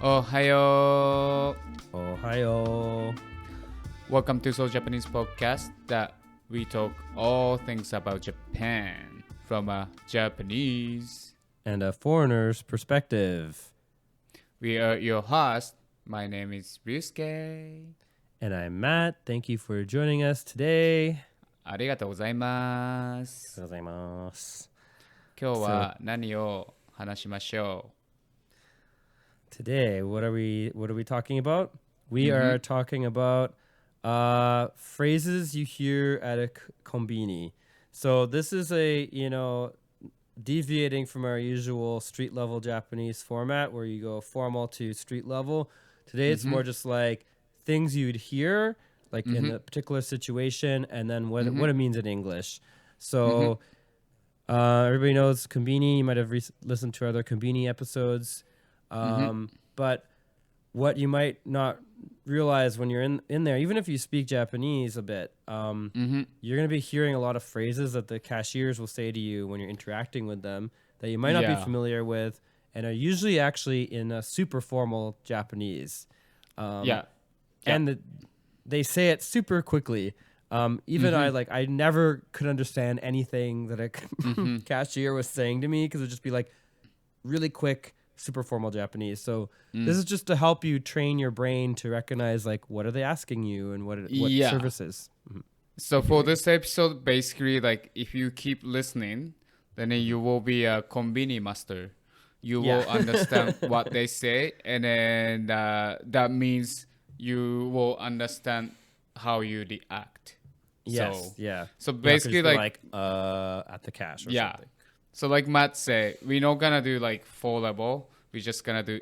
Ohayo. Ohio. Welcome to So Japanese Podcast that we talk all things about Japan from a Japanese and a foreigner's perspective. We are your hosts. My name is Ryusuke. And I'm Matt. Thank you for joining us today. ありがとうございます。ありがとうございます。今日は何を話しましょう Today, what are we talking about? We are talking about phrases you hear at a konbini. So this is deviating from our usual street level Japanese format where you go formal to street level. Today it's more just like things you'd hear like in a particular situation and then what it means in English. So everybody knows Konbini. You might have listened to other Konbini episodes. But what you might not realize when you're in there, even if you speak Japanese a bit, you're going to be hearing a lot of phrases that the cashiers will say to you when you're interacting with them that you might not be familiar with and are usually actually in a super formal Japanese. And they say it super quickly. Even I never could understand anything that a cashier was saying to me because it would just be like really quick, super formal Japanese. So this is just to help you train your brain to recognize like what are they asking you and what services. So for this episode, basically like if you keep listening, then you will be a konbini master. You will understand what they say, and then that means you will understand how you react. So basically like at the cash or something. So like Matt said, we're not gonna do like 4 level. We're just gonna do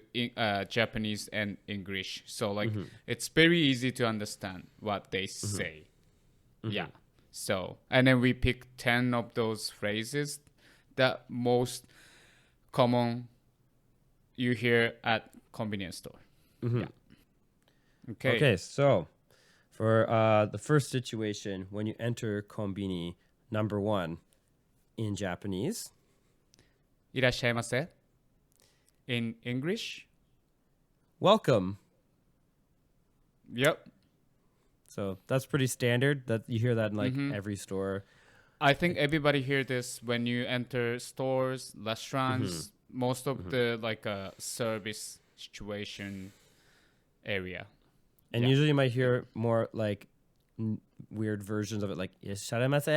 Japanese and English. So like it's very easy to understand what they say. Yeah. So and then we pick 10 of those phrases that most common you hear at convenience store. Yeah. Okay, so for the first situation, when you enter konbini, number 1 in Japanese. いらっしゃいませ. In English? Welcome. Yep. So that's pretty standard. That you hear that in like every store. I think everybody hear this when you enter stores, restaurants, most of the like service situation area. And usually you might hear more like weird versions of it, like "Irashaimase."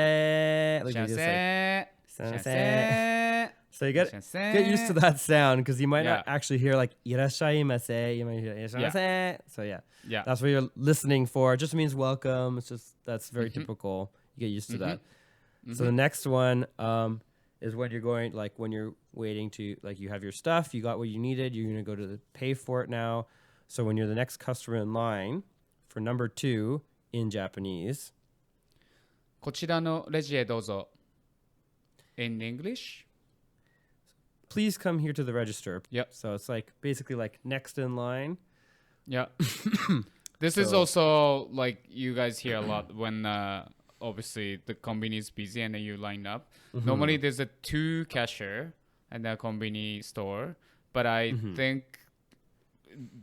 So you get used to that sound because you might not actually hear like "irashaimase." You might hear "irashaimase." So that's what you're listening for. It just means welcome. It's just that's very typical. You get used to that. So the next one is when you're going, like when you're waiting to, like you have your stuff, you got what you needed, you're gonna go to pay for it now. So when you're the next customer in line for number 2 in Japanese. こちらのレジへどうぞ. In English? Please come here to the register. Yep. So it's like basically like next in line. Yeah. This is also like you guys hear a lot when obviously the konbini is busy and then you line up. Normally there's a 2 cashier at the konbini store, but I think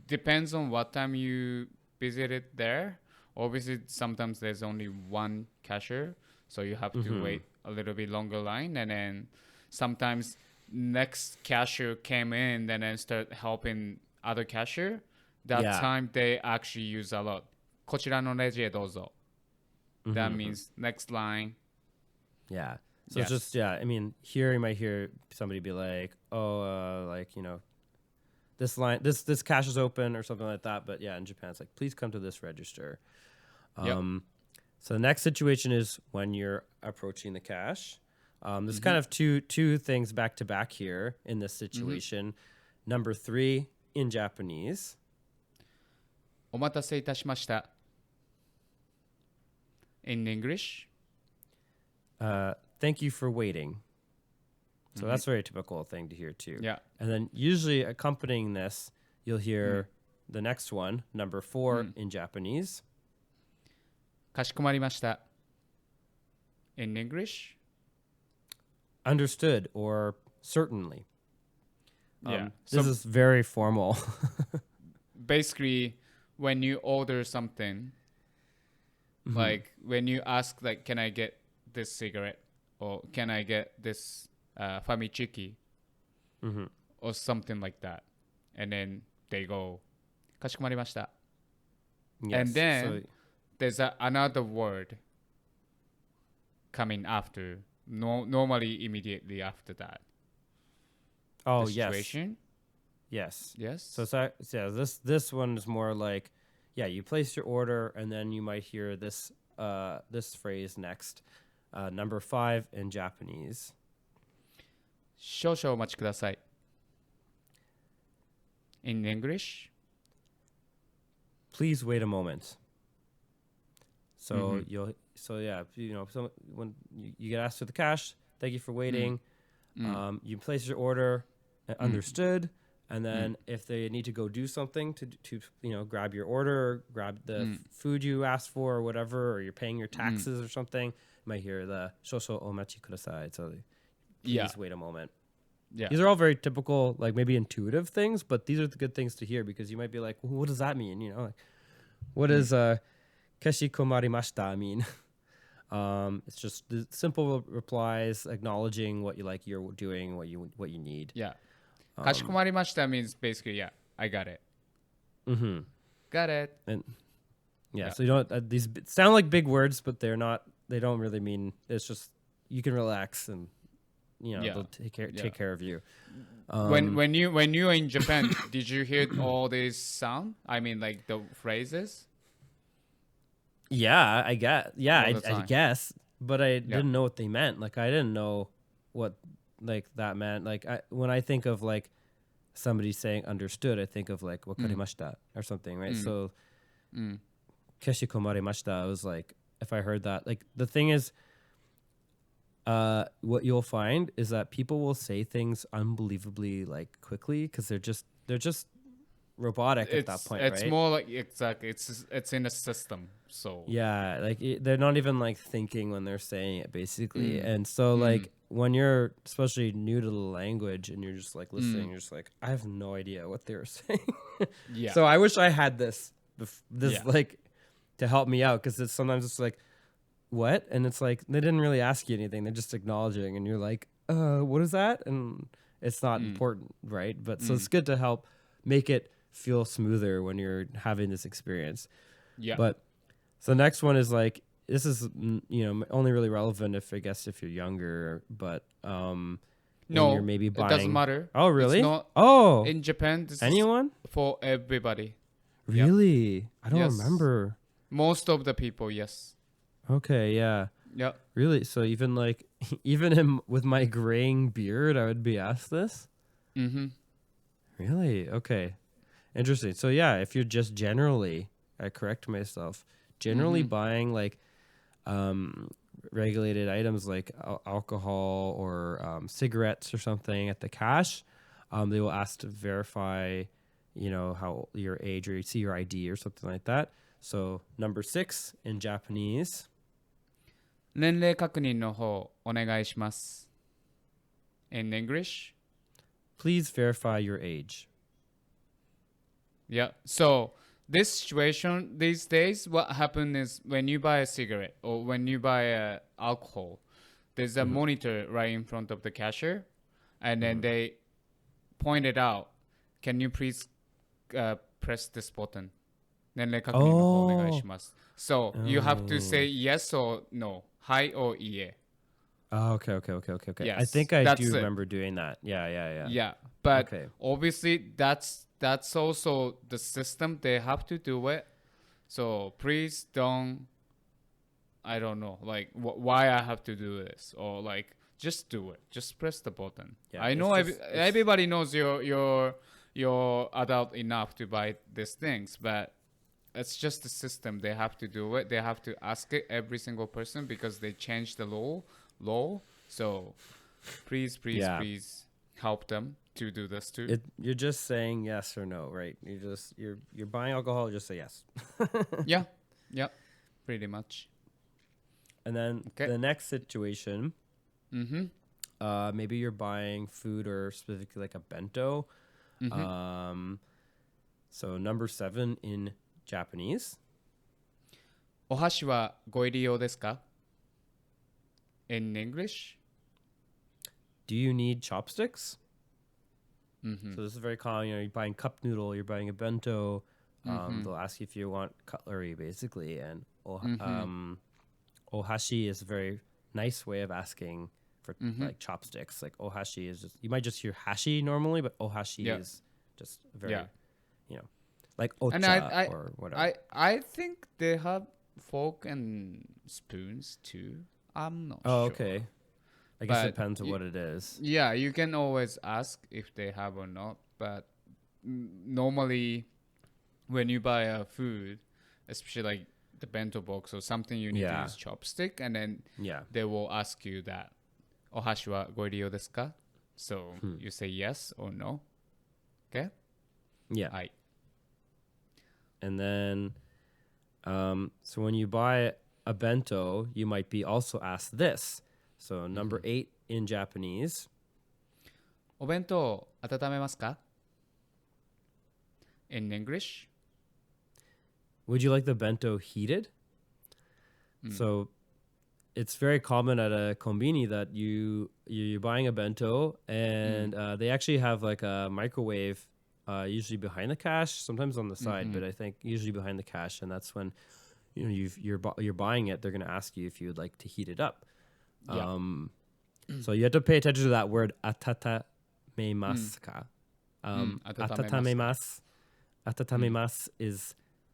depends on what time you visited there. Obviously sometimes there's only 1 cashier, so you have to wait a little bit longer line, and then sometimes next cashier came in and then start helping other cashier. That time they actually use a lot. こちらのレジへどうぞ. That means next line. Yeah. So it's just, I mean, here you might hear somebody be like, this line, this cash is open or something like that. But yeah, in Japan, it's like, please come to this register. So the next situation is when you're approaching the cash. There's kind of two things back to back here in this situation. Number 3 in Japanese. お待たせいたしました. In English? Thank you for waiting. So that's a very typical thing to hear too. Yeah. And then usually accompanying this, you'll hear the next one, number 4 in Japanese. かしこまりました. In English? Understood or certainly. This is very formal. Basically, when you order something, like when you ask, like, can I get this cigarette or can I get this Fami chiki or something like that, and then they go, かしこまりました. Yes, and then there's another word coming after, normally immediately after that. Oh, the situation. Yes. Yes. So this one is more like, you place your order and then you might hear this phrase next. Number 5 in Japanese. 少々お待ちください. In English, please wait a moment. So when you get asked to the cash, thank you for waiting. You place your order, understood, and then if they need to go do something to grab your order, grab the food you asked for or whatever, or you're paying your taxes or something, you might hear the shosho omachi kudasai. So please wait a moment. Yeah. These are all very typical, like maybe intuitive things, but these are the good things to hear because you might be like, well, what does that mean? Like, what does keshi komarimashita mean? It's just the simple replies acknowledging what you're doing, what you need. Yeah. かしこまりました means basically, I got it. Got it. And so you don't these sound like big words, but they're not. They don't really mean. It's just you can relax and they'll take care of you. When you were in Japan, did you hear all these sound? I mean, like the phrases. Yeah, I guess, but I didn't know what they meant. Like I didn't know what like that meant. Like when I think of like somebody saying understood, I think of like wakarimashita or something, right? So keshi komarimashita, I was like, if I heard that, like the thing is, what you'll find is that people will say things unbelievably like quickly because they're just robotic at that point, it's right? more like exactly it's in a system, so like they're not even like thinking when they're saying it basically. And so like when you're especially new to the language and you're just like listening, you're just like, I have no idea what they were saying. So I wish I had this like to help me out because sometimes it's like, what? And it's like they didn't really ask you anything, they're just acknowledging and you're like, what is that? And it's not important, right? But so it's good to help make it feel smoother when you're having this experience. But so the next one is like, this is only really relevant if you're younger, but no, you're maybe buying, it doesn't matter. Oh really? It's not, in Japan, this anyone is for everybody. Really? I don't remember. Most of the people, yes. Okay, yeah. Really? So even like with my graying beard, I would be asked this? Really? Okay. Interesting. So yeah, if you're just generally, I correct myself, generally buying like regulated items like alcohol or cigarettes or something at the cash, they will ask to verify, how your age or you see your ID or something like that. So number 6 in Japanese. 年齢確認の方お願いします. In English, please verify your age. Yeah. So this situation these days, what happens is when you buy a cigarette or when you buy alcohol, there's a monitor right in front of the cashier, and then they point it out. Can you please press this button? 年齢確認の方お願いします. So you have to say yes or no, はいor いいえ. Oh, okay. Yes, I think I do remember doing that. Yeah. Yeah, but obviously that's also the system. They have to do it. So please don't, I don't know, like why I have to do this, or like just do it. Just press the button. Yeah, I know everybody knows you're adult enough to buy these things, but it's just the system. They have to do it. They have to ask it every single person because they changed the law. So please help them to do this too. You're just saying yes or no, right? You're buying alcohol, just say yes. Yeah, pretty much. And then the next situation, maybe you're buying food or specifically like a bento. So number 7 in Japanese. お箸はご入り用ですか In English? Do you need chopsticks? So this is very common. You know, you're buying cup noodle, you're buying a bento. They'll ask you if you want cutlery, basically. And ohashi is a very nice way of asking for like chopsticks. Like ohashi is just, you might just hear hashi normally, but ohashi is just very, you know, like ocha And or whatever. I think they have fork and spoons too. I'm not sure. Oh, okay. I guess But it depends on what it is. Yeah, you can always ask if they have or not. But normally, when you buy a food, especially like the bento box or something, you need to use chopstick, and then they will ask you that. お箸はご入り用ですか? So you say yes or no. Okay? Yeah. はい。And then, so when you buy a bento, you might be also asked this. So number 8 in Japanese. お弁当温めますか? In English? Would you like the bento heated? So it's very common at a konbini that you're buying a bento and they actually have like a microwave usually behind the cash, sometimes on the side, but I think usually behind the cash, and that's when you're buying it, they're going to ask you if you would like to heat it up. So you have to pay attention to that word atatamemasu ka. Atatamemasu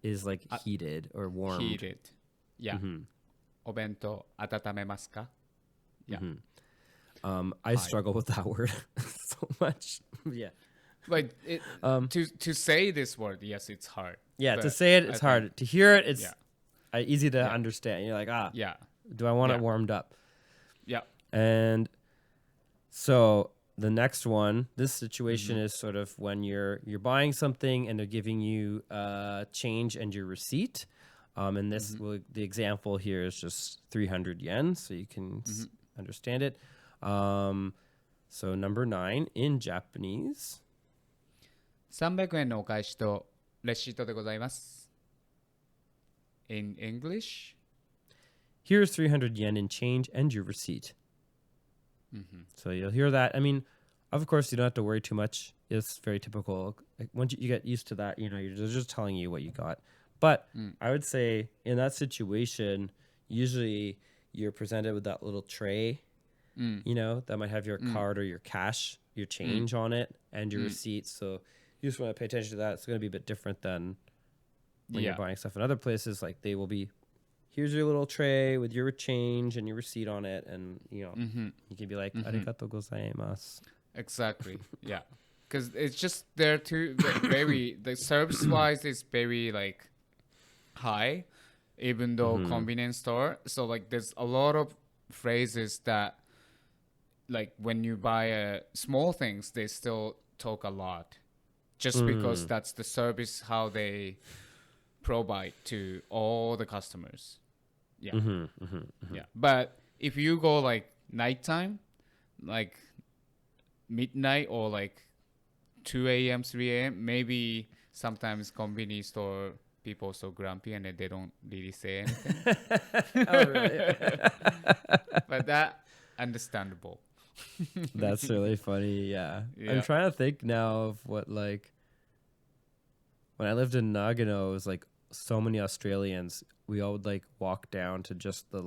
is like heated or warmed. Heated. Yeah. お弁当温めますか? Yeah. I struggle with that word so much. Yeah. Like to say this word, yes, it's hard. Yeah, to say it, it's hard. To hear it, it's easy to understand. You're like, do I want it warmed up? Yeah. And so the next one, this situation is sort of when you're buying something and they're giving you change and your receipt. And this the example here is just 300 yen, so you can understand it. So number 9 in Japanese. 300円のお返しとレシートでございます. In English? Here's 300 yen in change and your receipt. So you'll hear that. I mean, of course, you don't have to worry too much. It's very typical. Like, once you get used to that, they're just telling you what you got. But I would say in that situation, usually you're presented with that little tray, that might have your card or your cash, your change on it, and your receipt. So you just want to pay attention to that. It's going to be a bit different than when you're buying stuff in other places. Like they will be, here's your little tray with your change and your receipt on it. And, you can be like, arigatou gozaimasu. Exactly. Yeah. Because it's just they're too very, the service-wise is very like high, even though convenience store. So like there's a lot of phrases that like when you buy small things, they still talk a lot. Just because that's the service how they provide to all the customers. Yeah. Yeah. But if you go like nighttime, like midnight or like 2 a.m., 3 a.m., maybe sometimes convenience store people so grumpy and they don't really say anything. Oh, really? But that understandable. That's really funny. Yeah. I'm trying to think now of what, like, when I lived in Nagano, it was like so many Australians. We all would like walk down to just the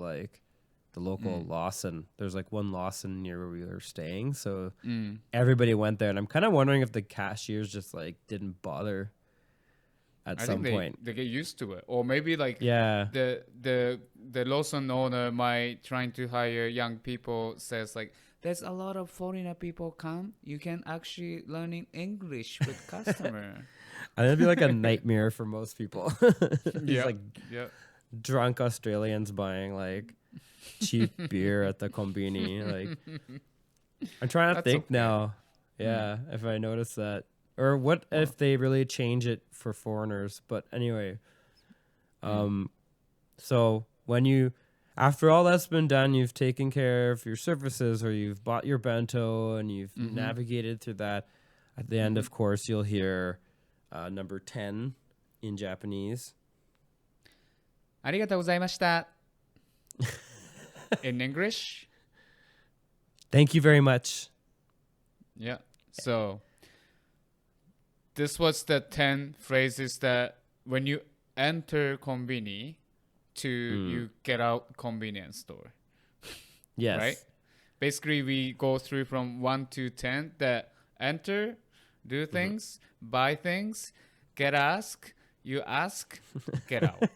local Lawson. There's like one Lawson near where we were staying. So everybody went there. And I'm kind of wondering if the cashiers just like didn't bother at some point. They get used to it. Or maybe like the Lawson owner might trying to hire young people says like, there's a lot of foreigner people come. You can actually learning English with customer. And it'd be like a nightmare for most people. Like drunk Australians buying like cheap beer at the Konbini. Like, I'm trying to think now. Yeah, if I notice that. Or what if they really change it for foreigners? But anyway, so when you after all that's been done, you've taken care of your services or you've bought your bento and you've navigated through that. At the end, of course, you'll hear number 10 in Japanese. ありがとうございました In English? Thank you very much. Yeah. So this was the 10 phrases that when you enter Konbini to you get out convenience store. Yes. Right? Basically, we go through from 1 to 10 that enter, do things, buy things, get ask, you ask, get out.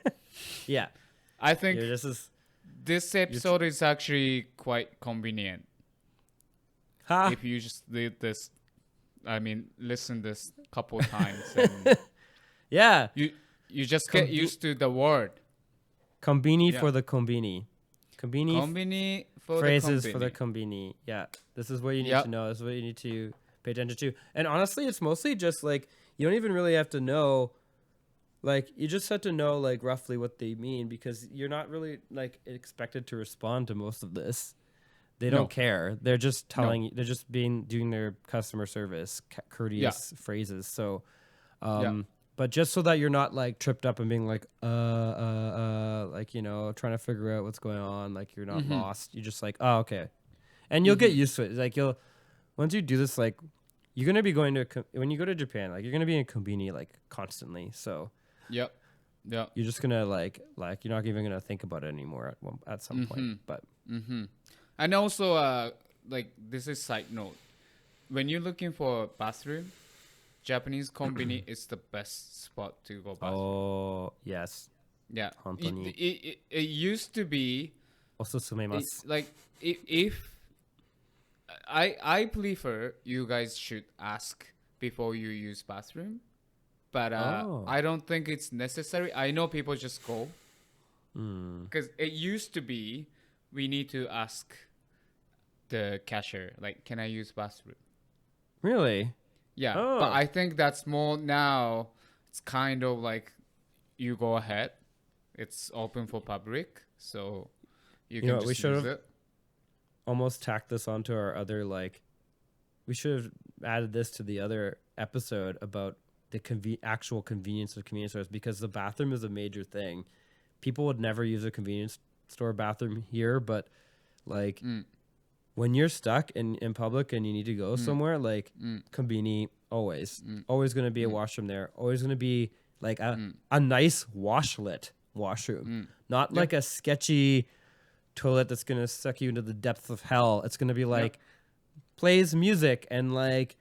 Yeah. I think this episode is actually quite convenient. If you just read this, listen this couple times. And yeah. You just get used to the word. Konbini for the konbini. Konbini for phrases the konbini. for the konbini. Yeah. This is what you need to know. This is what you need to pay attention to. And honestly, it's mostly just like, you don't even really have to know, like, you just have to know, like, roughly what they mean because you're not really, like, expected to respond to most of this. They don't care. They're just telling, they're just doing their customer service, courteous phrases. So, but just so that you're not like tripped up and being like, like, you know, trying to figure out what's going on. Like you're not lost. You're just like, oh, okay. And you'll get used to it. Like once you do this, like you're going to be going to, when you go to Japan, like you're going to be in Konbini like constantly. So Yep. you're just going to like, you're not even going to think about it anymore at some point, but. And also, like this is side note. When you're looking for a bathroom, Japanese konbini is the best spot to go bathroom. Oh, yes. Yeah. It used to be. Also, sumemasu. Like if I prefer you guys should ask before you use bathroom, but I don't think it's necessary. I know people just go because it used to be we need to ask the cashier like, can I use bathroom? Really? Yeah, but I think that's more now. It's kind of like you go ahead. It's open for public, so you can just use it. Almost tacked this onto our other like. We should have added this to the other episode about the actual convenience of convenience stores because the bathroom is a major thing. People would never use a convenience store bathroom here, but like. When you're stuck in public and you need to go somewhere, like konbini, always going to be a washroom there. Always going to be like a nice washlet washroom, not like a sketchy toilet that's going to suck you into the depths of hell. It's going to be like plays music and like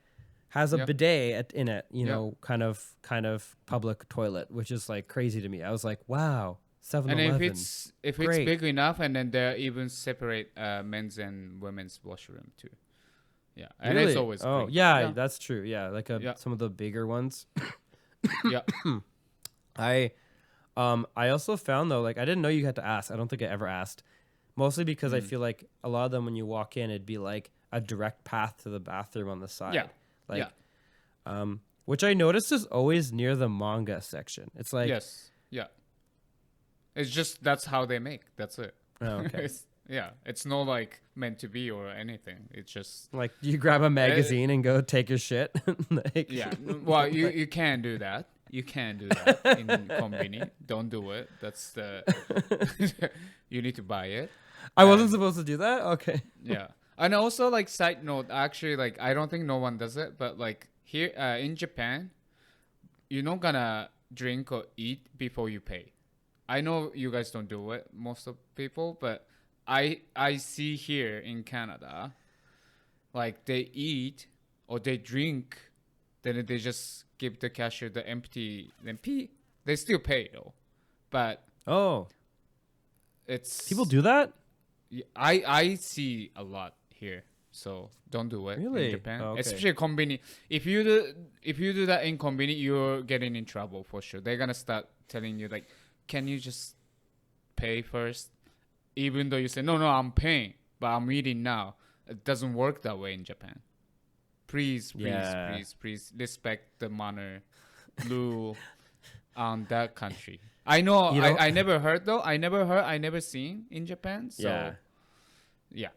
has a bidet in it, you know, kind of public toilet, which is like crazy to me. I was like, wow. 7-Eleven. And if it's big enough, and then they even separate men's and women's washroom too. Yeah, and really? It's always great. Yeah, that's true. Yeah, like some of the bigger ones. Yeah. I also found though, like I didn't know you had to ask. I don't think I ever asked, mostly because I feel like a lot of them when you walk in, it'd be like a direct path to the bathroom on the side. Yeah. Like, which I noticed is always near the manga section. It's like yes. Yeah. It's just that's how they make. That's it. Oh, okay. It's not like meant to be or anything. It's just like you grab a magazine and go take your shit. Like, yeah. Well, you can't do that. You can't do that in konbini. Don't do it. That's the you need to buy it. I wasn't supposed to do that? Okay. Yeah. And also like side note, actually like I don't think no one does it, but like here in Japan, you're not gonna drink or eat before you pay. I know you guys don't do it, most of people, but I see here in Canada, like they eat or they drink, then they just give the cashier the empty, then they still pay though, but it's people do that. I see a lot here, so don't do it in Japan, especially konbini. If you do that in konbini, you're getting in trouble for sure. They're gonna start telling you like, can you just pay first? Even though you say, no, I'm paying, but I'm eating now. It doesn't work that way in Japan. Please respect the manner, rule. on that country. I know, You know- I never heard though. I never seen in Japan. So Yeah. yeah.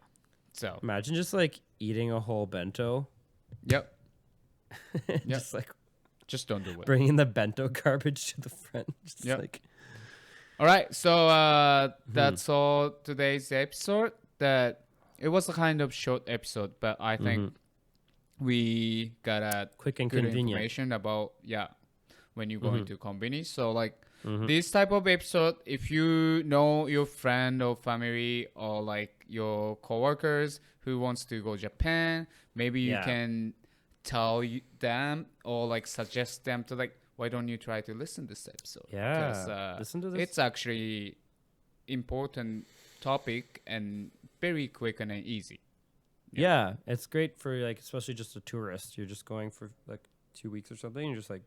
So Imagine just like eating a whole bento. yep. Just like Just don't do it. bringing the bento garbage to the front. Just Yep. like All right, so that's all today's episode. That it was a kind of short episode, but I think we got a quick and good convenient. information about when you go into Konbini. So like this type of episode, if you know your friend or family or like your coworkers who wants to go Japan, maybe you Yeah. can tell them or like suggest them to like, why don't you try to listen to this episode? Yeah, 'Cause, listen to this. it's actually important topic and very quick and easy. Yeah, it's great for like especially just a tourist. You're just going for like 2 weeks or something. You're just like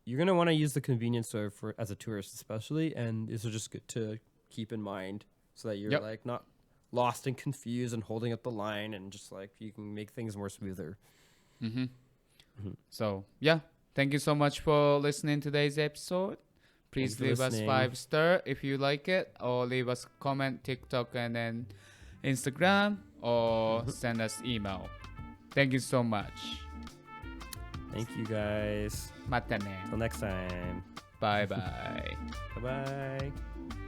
you're gonna want to use the convenience store for as a tourist, especially, and this is just good to keep in mind so that you're Yep. like not lost and confused and holding up the line, and just like you can make things more smoother. So yeah, thank you so much for listening to today's episode. Please Thanks for leave us listening. 5-star if you like it, or leave us comment TikTok and then Instagram, or send us email. Thank you so much. Thank you guys. またね。 Till next time. Bye bye. Bye bye.